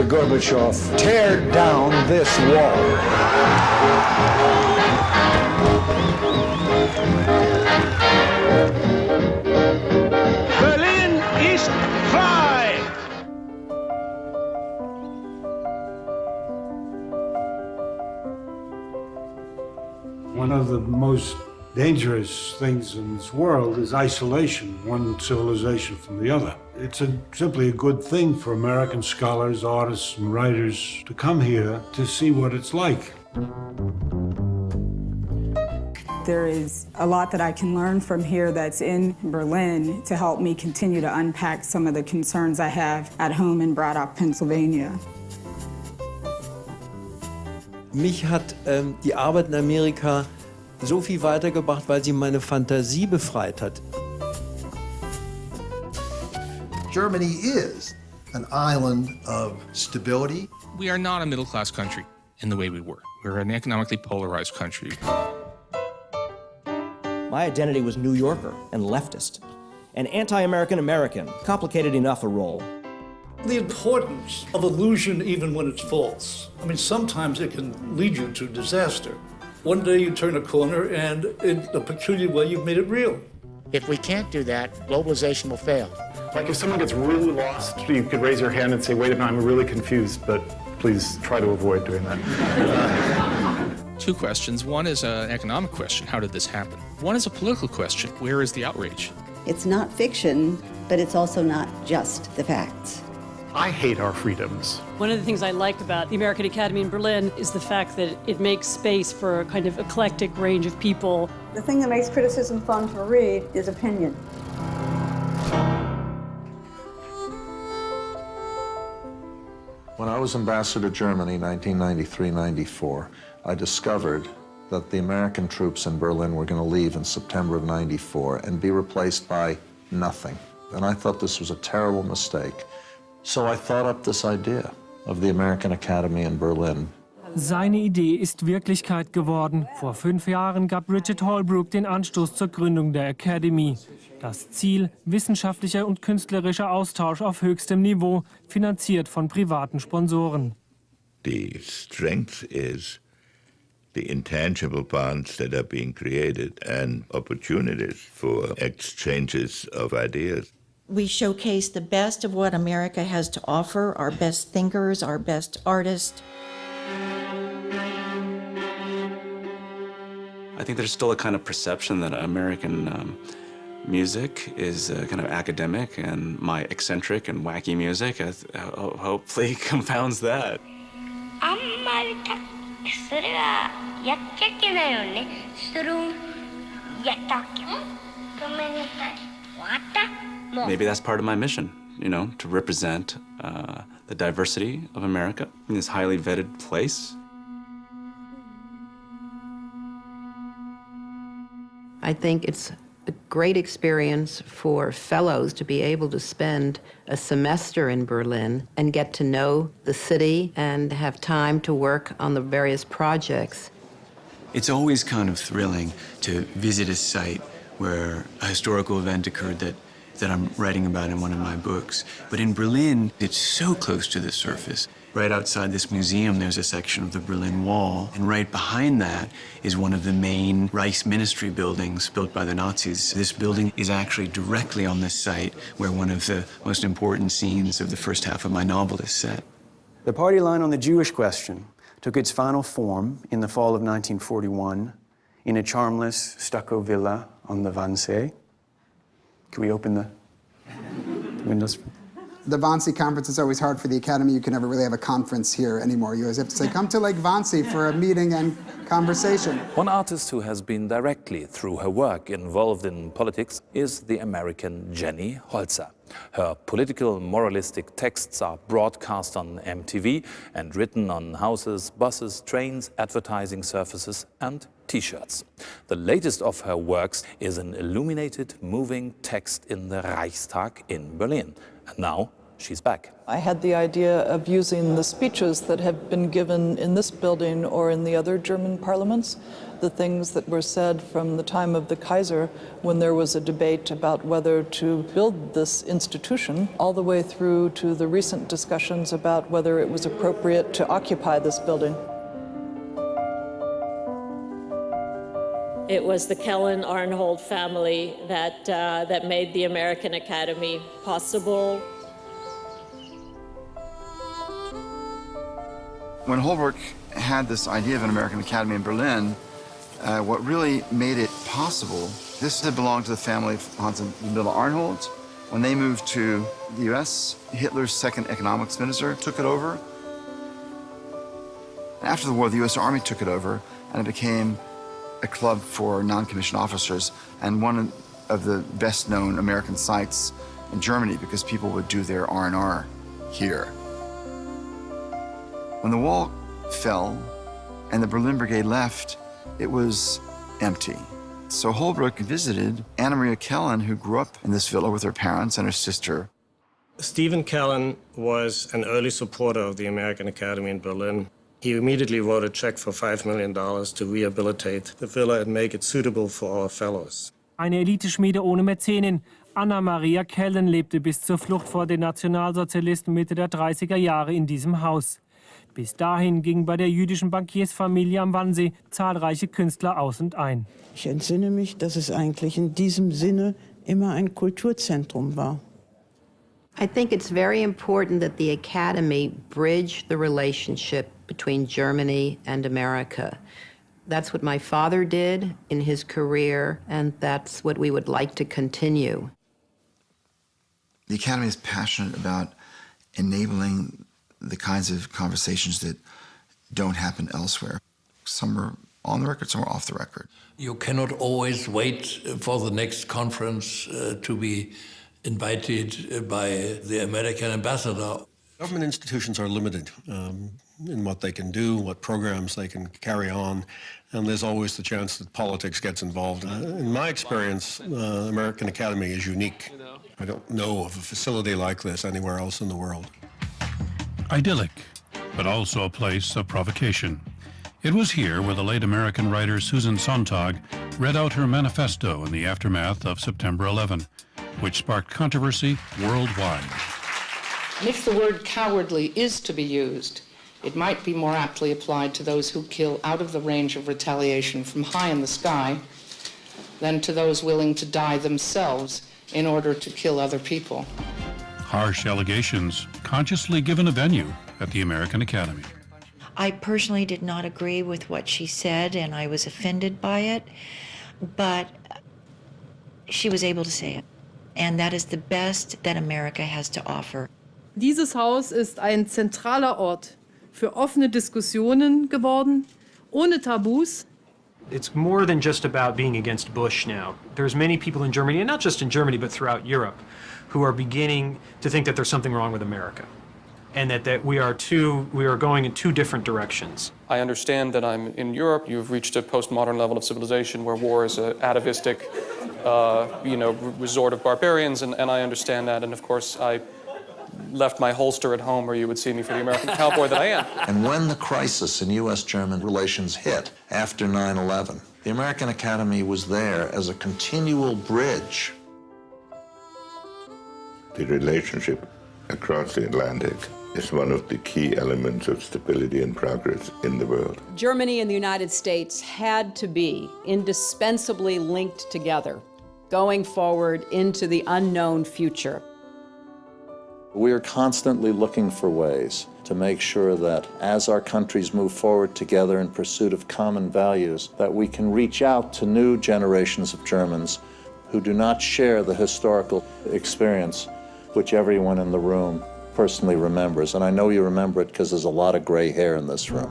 Gorbachev, tear down this wall. Berlin ist frei! One of the most dangerous things in this world is isolation, one civilization from the other. It's simply a good thing for American scholars, artists, and writers to come here to see what it's like. There is a lot that I can learn from here that's in Berlin to help me continue to unpack some of the concerns I have at home in Braddock, Pennsylvania. Mich hat die Arbeit in Amerika so viel weitergebracht, weil sie meine Fantasie befreit hat. Germany is an island of stability. We are not a middle-class country in the way we were. We're an economically polarized country. My identity was New Yorker and leftist. An anti-American American, complicated enough a role. The importance of illusion even when it's false. I mean, sometimes it can lead you to disaster. One day you turn a corner and in a peculiar way you've made it real. If we can't do that, globalization will fail. Like if someone gets really lost, you could raise your hand and say, wait a minute, I'm really confused, but please try to avoid doing that. Two questions. One is an economic question. How did this happen? One is a political question. Where is the outrage? It's not fiction, but it's also not just the facts. I hate our freedoms. One of the things I like about the American Academy in Berlin is the fact that it makes space for a kind of eclectic range of people. The thing that makes criticism fun to read is opinion. When I was ambassador to Germany, 1993-94, I discovered that the American troops in Berlin were going to leave in September of '94 and be replaced by nothing. And I thought this was a terrible mistake. So I thought up this idea of the American Academy in Berlin. Seine Idee ist Wirklichkeit geworden. Vor 5 Jahren gab Richard Holbrooke den Anstoß zur Gründung der Academy. Das Ziel: wissenschaftlicher und künstlerischer Austausch auf höchstem Niveau, finanziert von privaten Sponsoren. The strength is the intangible bonds that are being created and opportunities for exchanges of ideas. We showcase the best of what America has to offer, our best thinkers, our best artists. I think there's still a kind of perception that American music is kind of academic, and my eccentric and wacky music hopefully confounds that. Maybe that's part of my mission, you know, to represent the diversity of America in this highly vetted place. I think it's a great experience for fellows to be able to spend a semester in Berlin and get to know the city and have time to work on the various projects. It's always kind of thrilling to visit a site where a historical event occurred that I'm writing about in one of my books. But in Berlin, it's so close to the surface. Right outside this museum, there's a section of the Berlin Wall, and right behind that is one of the main Reichs Ministry buildings built by the Nazis. This building is actually directly on this site where one of the most important scenes of the first half of my novel is set. The party line on the Jewish question took its final form in the fall of 1941 in a charmless stucco villa on the Wannsee. Can we open the windows? The Wannsee conference is always hard for the Academy. You can never really have a conference here anymore. You always have to say, come to Lake Wannsee for a meeting and conversation. One artist who has been directly, through her work, involved in politics is the American Jenny Holzer. Her political, moralistic texts are broadcast on MTV and written on houses, buses, trains, advertising surfaces and T-shirts. The latest of her works is an illuminated, moving text in the Reichstag in Berlin. And now she's back. I had the idea of using the speeches that have been given in this building or in the other German parliaments, the things that were said from the time of the Kaiser when there was a debate about whether to build this institution, all the way through to the recent discussions about whether it was appropriate to occupy this building. It was the Kellen-Arnhold family that made the American Academy possible. When Holbrooke had this idea of an American Academy in Berlin, what really made it possible, this had belonged to the family of Hans and Ludmilla Arnhold. When they moved to the US, Hitler's second economics minister took it over. After the war, the US Army took it over, and it became a club for non-commissioned officers and one of the best-known American sites in Germany because people would do their R&R here. When the wall fell and the Berlin Brigade left, it was empty. So Holbrooke visited Anna Maria Kellen, who grew up in this villa with her parents and her sister. Stephen Kellen was an early supporter of the American Academy in Berlin. He immediately wrote a check for $5 million to rehabilitate the villa and make it suitable for our fellows. Eine Eliteschmiede ohne Mäzenin. Anna Maria Kellen lebte bis zur Flucht vor den Nationalsozialisten Mitte der 30er Jahre in diesem Haus. Bis dahin gingen bei der jüdischen Bankiersfamilie am Wannsee zahlreiche Künstler aus und ein. Ich entsinne mich, dass es eigentlich in diesem Sinne immer ein Kulturzentrum war. I think it's very important that the Academy bridge the relationship between Germany and America. That's what my father did in his career, and that's what we would like to continue. The Academy is passionate about enabling the kinds of conversations that don't happen elsewhere. Some are on the record, some are off the record. You cannot always wait for the next conference to be invited by the American ambassador. Government institutions are limited in what they can do, what programs they can carry on, and there's always the chance that politics gets involved. In my experience, the American Academy is unique. I don't know of a facility like this anywhere else in the world. Idyllic, but also a place of provocation. It was here where the late American writer Susan Sontag read out her manifesto in the aftermath of September 11, which sparked controversy worldwide. And if the word cowardly is to be used, it might be more aptly applied to those who kill out of the range of retaliation from high in the sky than to those willing to die themselves in order to kill other people. Harsh allegations consciously given a venue at the American Academy. I personally did not agree with what she said, and I was offended by it, but she was able to say it. And that is the best that America has to offer. Dieses Haus ist ein zentraler Ort für offene Diskussionen geworden, ohne Tabus. It's more than just about being against Bush now. There's many people in Germany, and not just in Germany, but throughout Europe, who are beginning to think that there's something wrong with America, and that we are going in two different directions. I understand that I'm in Europe. You've reached a postmodern level of civilization where war is an atavistic, resort of barbarians, and I understand that. And of course, I left my holster at home, or you would see me for the American cowboy that I am. And when the crisis in U.S.-German relations hit after 9/11, the American Academy was there as a continual bridge. The relationship across the Atlantic is one of the key elements of stability and progress in the world. Germany and the United States had to be indispensably linked together, going forward into the unknown future. We are constantly looking for ways to make sure that as our countries move forward together in pursuit of common values, that we can reach out to new generations of Germans who do not share the historical experience which everyone in the room personally remembers. And I know you remember it because there's a lot of gray hair in this room.